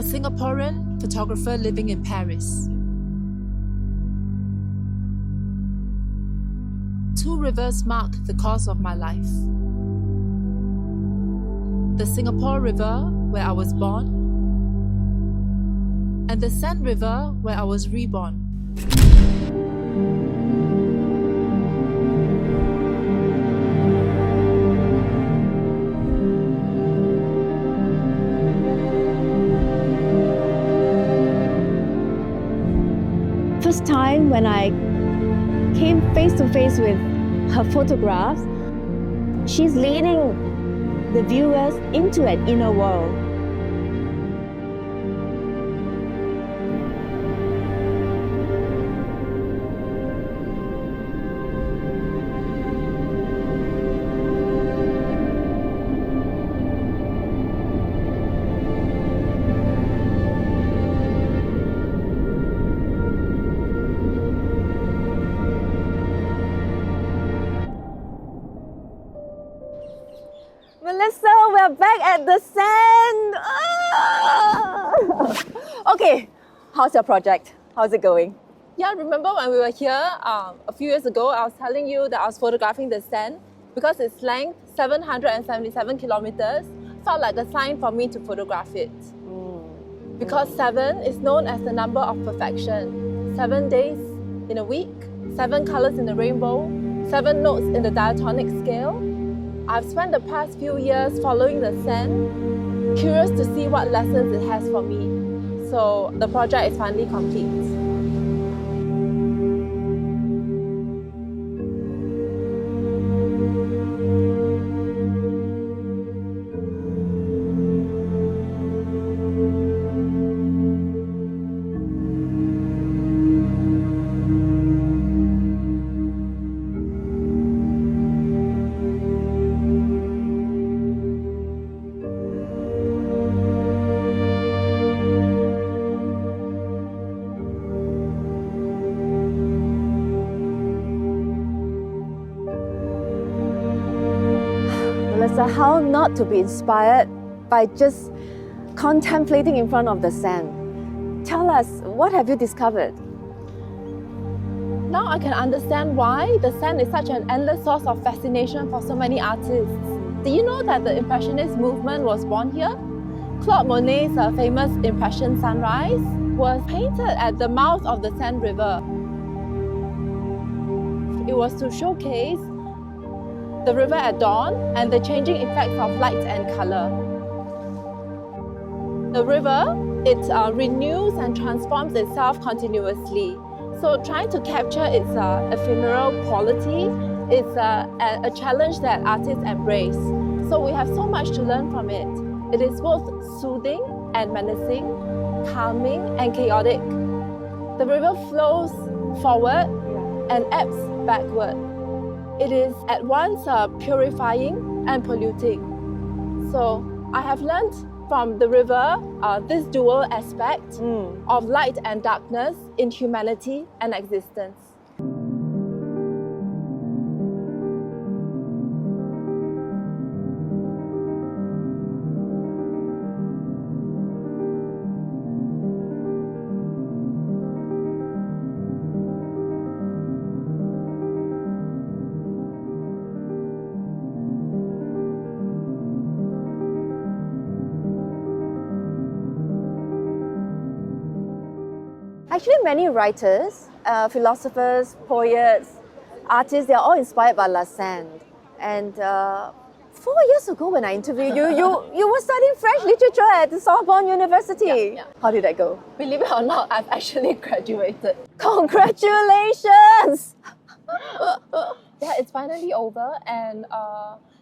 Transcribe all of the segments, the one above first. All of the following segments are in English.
a Singaporean photographer living in Paris. Two rivers mark the course of my life. The Singapore River, where I was born, and the Seine River, where I was reborn. First time when I came face to face with her photographs, she's leading the viewers into an inner world. Melisa, we're back at the Seine. Okay, how's your project? How's it going? Yeah, remember when we were here a few years ago, I was telling you that I was photographing the Seine because its length, 777 kilometers, felt like a sign for me to photograph it. Because 7 is known as the number of perfection. 7 days in a week, 7 colors in the rainbow, 7 notes in the diatonic scale. I've spent the past few years following the Seine, curious to see what lessons it has for me. So the project is finally complete. Melisa, how not to be inspired by just contemplating in front of the Seine? Tell us, what have you discovered? Now I can understand why the Seine is such an endless source of fascination for so many artists. Do you know that the Impressionist movement was born here? Claude Monet's famous Impression Sunrise was painted at the mouth of the Seine River. It was to showcase the river at dawn and the changing effects of light and color. The river, it renews and transforms itself continuously. So trying to capture its ephemeral quality is a challenge that artists embrace. So we have so much to learn from it. It is both soothing and menacing, calming and chaotic. The river flows forward and ebbs backward. It is at once purifying and polluting. So I have learned from the river this dual aspect of light and darkness in humanity and existence. Actually, many writers, philosophers, poets, artists, they're all inspired by La Seine. And 4 years ago when I interviewed you, you were studying French literature at the Sorbonne University. Yeah. How did that go? Believe it or not, I've actually graduated. Congratulations! Yeah, it's finally over. And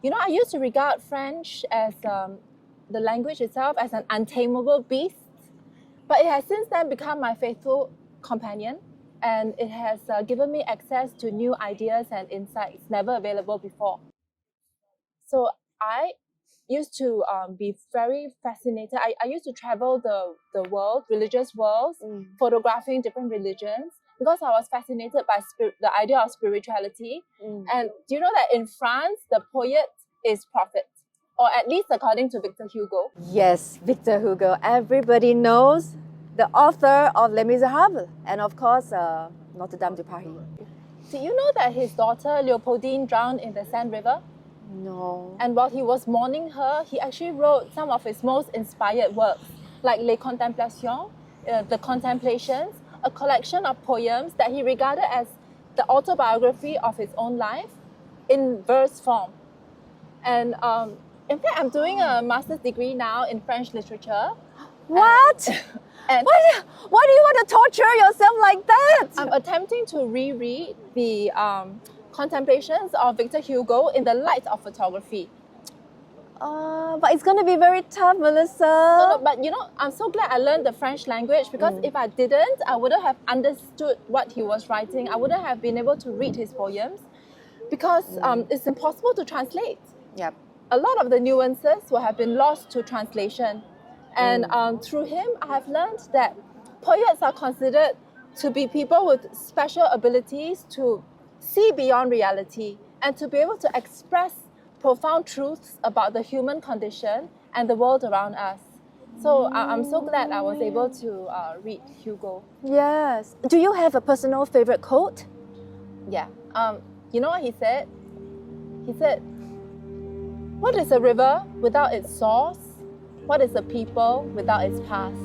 you know, I used to regard French as the language itself as an untamable beast. But it has since then become my faithful companion, and it has given me access to new ideas and insights never available before. So I used to be very fascinated. I used to travel the world, religious worlds, photographing different religions because I was fascinated by the idea of spirituality. And do you know that in France, the poet is prophet? or at least according to Victor Hugo. Yes, Victor Hugo. Everybody knows the author of Les Miserables and of course Notre Dame de Paris. Did you know that his daughter Leopoldine drowned in the Seine River? No. And while he was mourning her, he actually wrote some of his most inspired works, like Les Contemplations, the Contemplations, a collection of poems that he regarded as the autobiography of his own life in verse form. And in fact, I'm doing a master's degree now in French literature. What? And why do you want to torture yourself like that? I'm attempting to reread the Contemplations of Victor Hugo in the light of photography. But it's going to be very tough, Melissa. No, but you know, I'm so glad I learned the French language, because if I didn't, I wouldn't have understood what he was writing. I wouldn't have been able to read his poems, because it's impossible to translate. Yep. A lot of the nuances will have been lost to translation. And through him, I have learned that poets are considered to be people with special abilities to see beyond reality and to be able to express profound truths about the human condition and the world around us. So I'm so glad I was able to read Hugo. Yes. Do you have a personal favorite quote? Yeah. You know what he said? He said, "What is a river without its source? What is a people without its past?"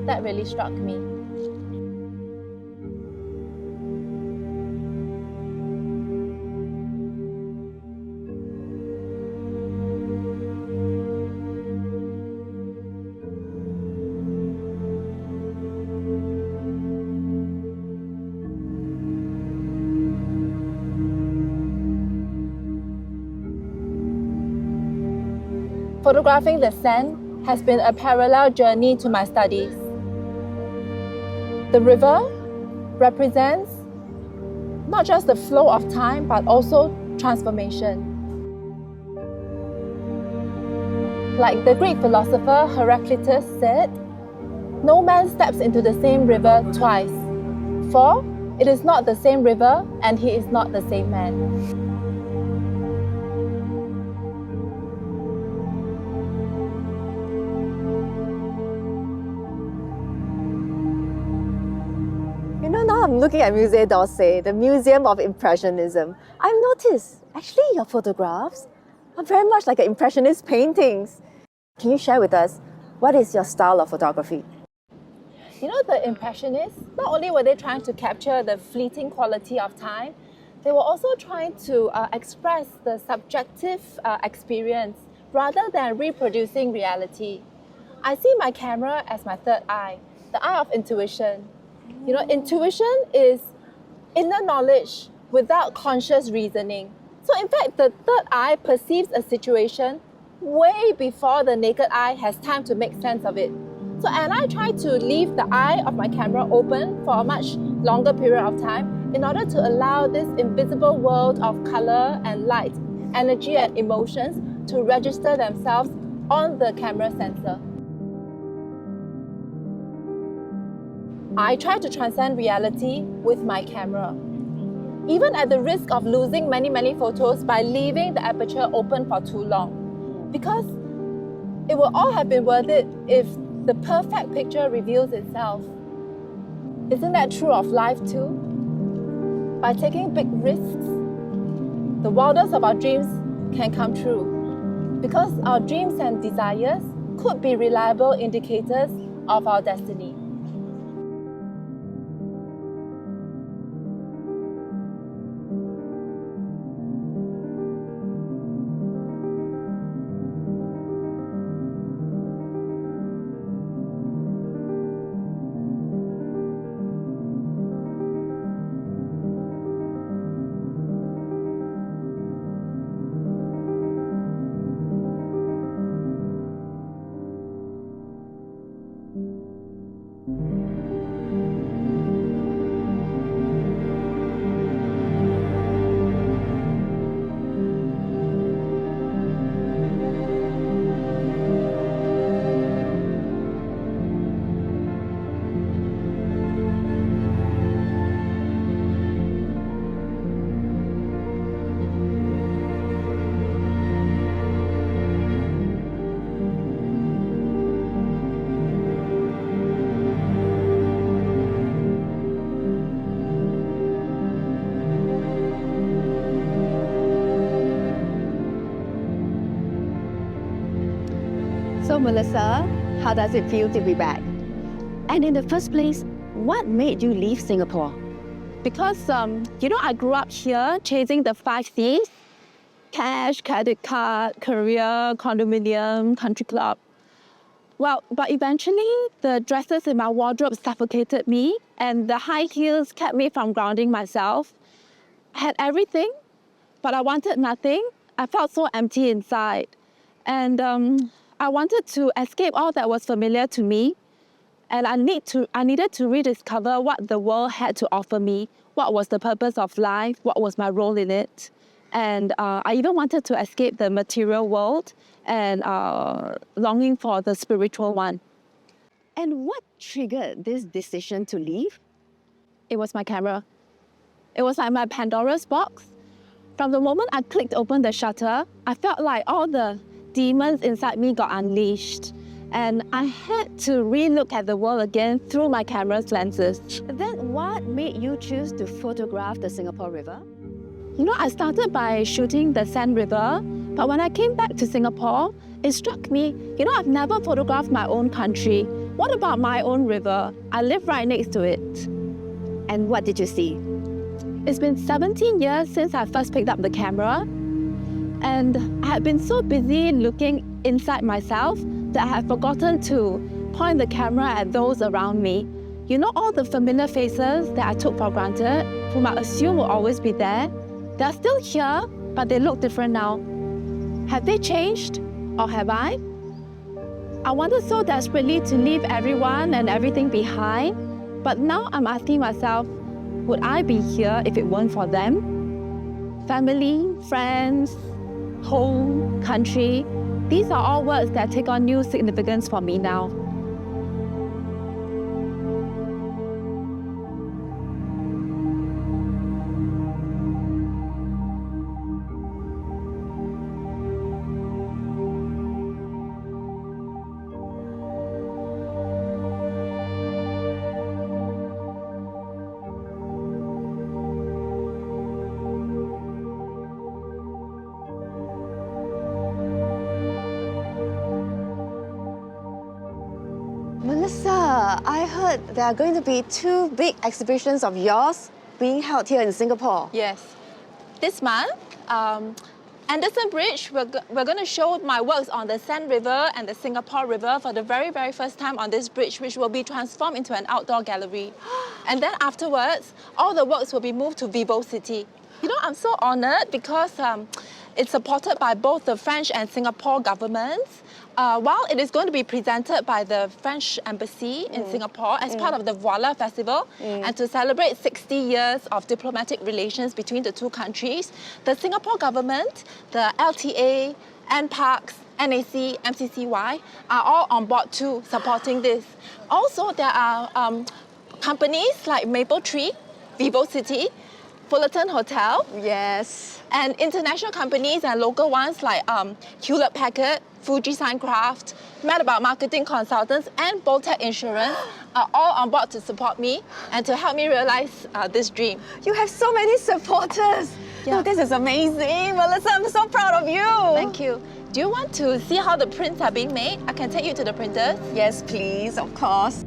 That really struck me. Photographing the Seine has been a parallel journey to my studies. The river represents not just the flow of time, but also transformation. Like the Greek philosopher Heraclitus said, "No man steps into the same river twice, for it is not the same river and he is not the same man." You know, now I'm looking at Musée d'Orsay, the Museum of Impressionism. I've noticed, actually, your photographs are very much like Impressionist paintings. Can you share with us, what is your style of photography? You know, the Impressionists, not only were they trying to capture the fleeting quality of time, they were also trying to express the subjective experience rather than reproducing reality. I see my camera as my third eye, the eye of intuition. You know, intuition is inner knowledge without conscious reasoning. So in fact, the third eye perceives a situation way before the naked eye has time to make sense of it. So, and I try to leave the eye of my camera open for a much longer period of time in order to allow this invisible world of color and light, energy and emotions to register themselves on the camera sensor. I try to transcend reality with my camera, even at the risk of losing many photos by leaving the aperture open for too long. Because it will all have been worth it if the perfect picture reveals itself. Isn't that true of life too? By taking big risks, the wildest of our dreams can come true. Because our dreams and desires could be reliable indicators of our destiny. So Melisa, how does it feel to be back? And in the first place, what made you leave Singapore? Because, I grew up here chasing the 5 C's: cash, credit card, career, condominium, country club. Well, but eventually, the dresses in my wardrobe suffocated me, and the high heels kept me from grounding myself. I had everything, but I wanted nothing. I felt so empty inside. And I wanted to escape all that was familiar to me. And I needed to rediscover what the world had to offer me, what was the purpose of life, what was my role in it. And I even wanted to escape the material world and longing for the spiritual one. And what triggered this decision to leave? It was my camera. It was like my Pandora's box. From the moment I clicked open the shutter, I felt like all the demons inside me got unleashed. And I had to re-look at the world again through my camera's lenses. Then what made you choose to photograph the Singapore River? I started by shooting the Seine River, but when I came back to Singapore, it struck me, I've never photographed my own country. What about my own river? I live right next to it. And what did you see? It's been 17 years since I first picked up the camera, and I had been so busy looking inside myself that I had forgotten to point the camera at those around me. All the familiar faces that I took for granted, whom I assume will always be there, they're still here, but they look different now. Have they changed, or have I? I wanted so desperately to leave everyone and everything behind, but now I'm asking myself, would I be here if it weren't for them? Family, friends, home, country, these are all words that take on new significance for me now. Melisa, I heard there are going to be 2 big exhibitions of yours being held here in Singapore. Yes. This month, Anderson Bridge, we're going to show my works on the Seine River and the Singapore River for the very, very first time on this bridge, which will be transformed into an outdoor gallery. And then afterwards, all the works will be moved to VivoCity. I'm so honored because it's supported by both the French and Singapore governments. While it is going to be presented by the French Embassy in Singapore as part of the Voila Festival, and to celebrate 60 years of diplomatic relations between the two countries, the Singapore government, the LTA, NParks, NAC, MCCY are all on board too, supporting this. Also, there are companies like Maple Tree, VivoCity, Fullerton Hotel. Yes. And international companies and local ones like Hewlett Packard, Fuji Signcraft, Madabout Marketing Consultants, and Boltec Insurance are all on board to support me and to help me realize this dream. You have so many supporters. Yeah. Oh, this is amazing. Melisa, I'm so proud of you. Thank you. Do you want to see how the prints are being made? I can take you to the printers. Yes, please, of course.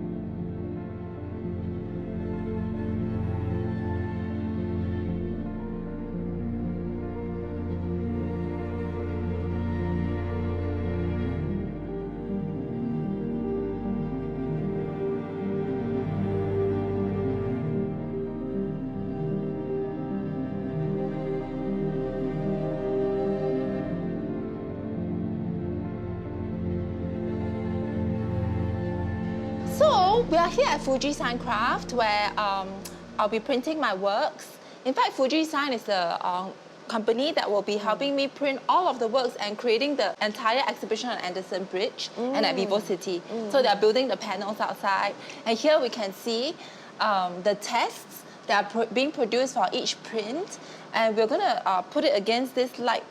So we are here at Fuji Signcraft, where I'll be printing my works. In fact, Fuji Sign is a company that will be helping me print all of the works and creating the entire exhibition on Anderson Bridge and at VivoCity. So they're building the panels outside. And here we can see the tests that are being produced for each print. And we're going to put it against this light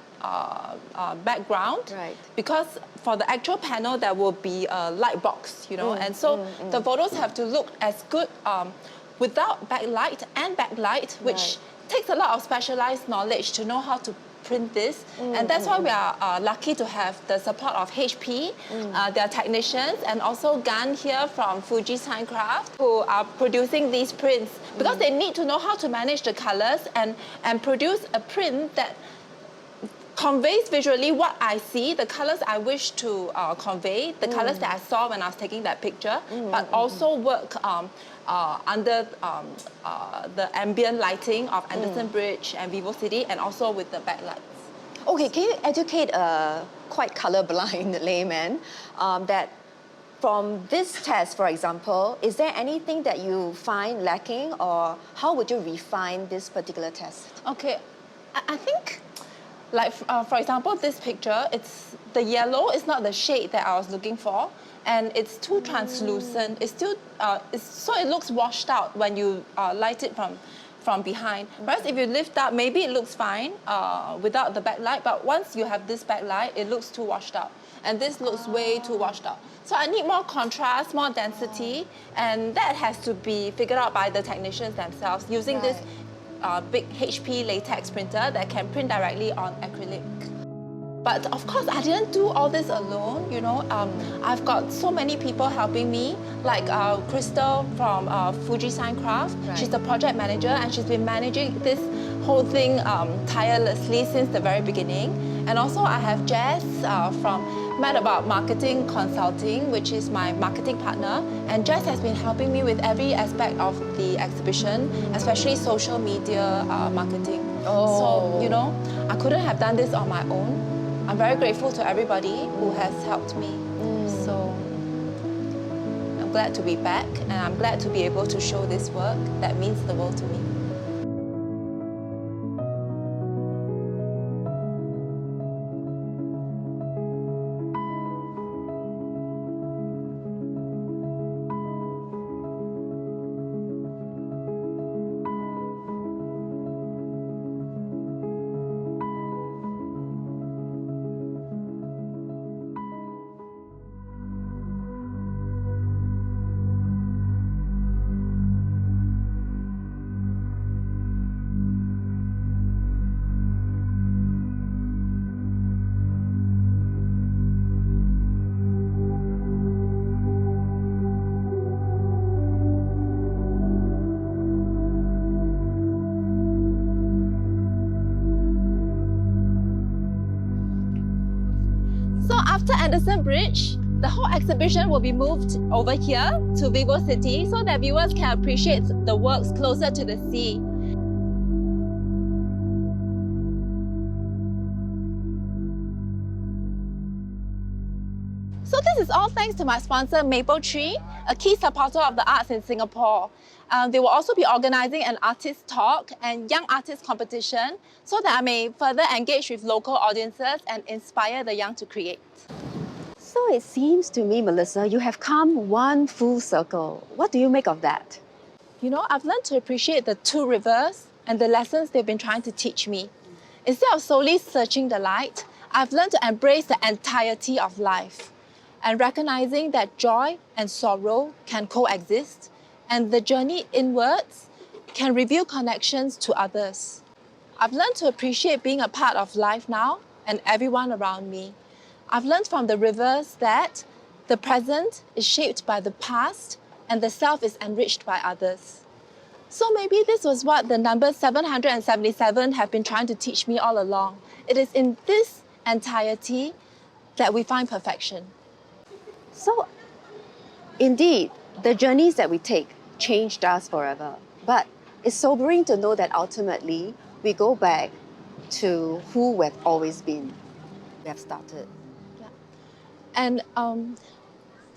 background, Right. because for the actual panel there will be a light box, and so the photos have to look as good without backlight and backlight, which takes a lot of specialized knowledge to know how to print this. And that's why we are lucky to have the support of HP, their technicians, and also Gan here from Fuji Sign Craft, who are producing these prints, because they need to know how to manage the colors and produce a print that conveys visually what I see, the colors I wish to convey, the colors that I saw when I was taking that picture, but also work under the ambient lighting of Anderson Bridge and VivoCity, and also with the backlights. Okay, can you educate a quite colorblind layman that from this test, for example, is there anything that you find lacking, or how would you refine this particular test? Okay, I think, like for example, this picture, it's the yellow is not the shade that I was looking for, and it's too translucent. It's still, so it looks washed out when you light it from behind. Whereas if you lift up, maybe it looks fine without the backlight, but once you have this backlight, it looks too washed out. And this looks way too washed out. So I need more contrast, more density, and that has to be figured out by the technicians themselves using this big HP latex printer that can print directly on acrylic. But of course, I didn't do all this alone, you know. I've got so many people helping me, like Kristal from Fuji Sign Craft. She's the project manager, and she's been managing this whole thing tirelessly since the very beginning. And also I have Jess from Mad About Marketing Consulting, which is my marketing partner. And Jess has been helping me with every aspect of the exhibition, especially social media marketing. So, you know, I couldn't have done this on my own. I'm very grateful to everybody who has helped me. So I'm glad to be back, and I'm glad to be able to show this work that means the world to me. After Anderson Bridge, the whole exhibition will be moved over here to VivoCity so that viewers can appreciate the works closer to the sea. So this is all thanks to my sponsor Mapletree, a key supporter of the arts in Singapore. They will also be organizing an artist talk and young artist competition so that I may further engage with local audiences and inspire the young to create. So it seems to me, Melisa, you have come one full circle. What do you make of that? You know, I've learned to appreciate the two rivers and the lessons they've been trying to teach me. Instead of solely searching the light, I've learned to embrace the entirety of life and recognizing that joy and sorrow can coexist, and the journey inwards can reveal connections to others. I've learned to appreciate being a part of life now and everyone around me. I've learned from the rivers that the present is shaped by the past and the self is enriched by others. So maybe this was what the number 777 have been trying to teach me all along. It is in this entirety that we find perfection. So, indeed, the journeys that we take changed us forever. But it's sobering to know that ultimately we go back to who we've always been. We have started. And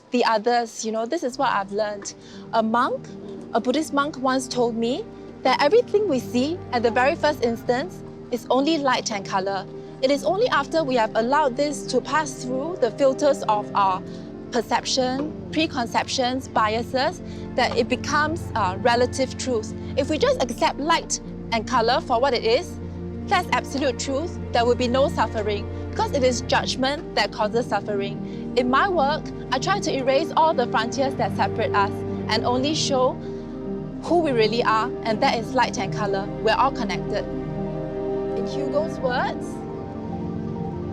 the others, you know, this is what I've learned. A Buddhist monk once told me that everything we see at the very first instance is only light and color. It is only after we have allowed this to pass through the filters of our perception, preconceptions, biases, that it becomes relative truth. If we just accept light and color for what it is, that's absolute truth. There will be no suffering, because it is judgment that causes suffering. In my work, I try to erase all the frontiers that separate us and only show who we really are, and that is light and color. We're all connected. In Hugo's words,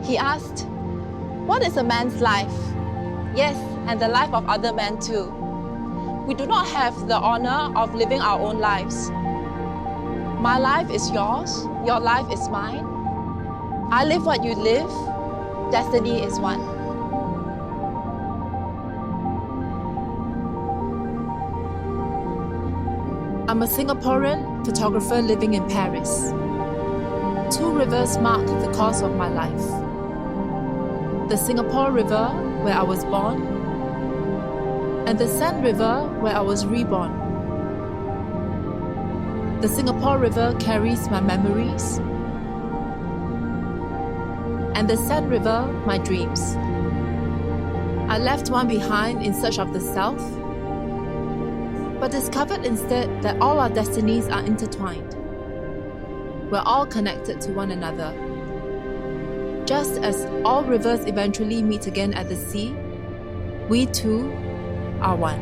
he asked, "What is a man's life?" Yes, and the life of other men too. We do not have the honor of living our own lives. My life is yours, your life is mine. I live what you live, destiny is one. I'm a Singaporean photographer living in Paris. Two rivers mark the course of my life. The Singapore River, where I was born, and the Seine River, where I was reborn. The Singapore River carries my memories, and the Seine River, my dreams. I left one behind in search of the self, but discovered instead that all our destinies are intertwined. We're all connected to one another. Just as all rivers eventually meet again at the sea, we too are one.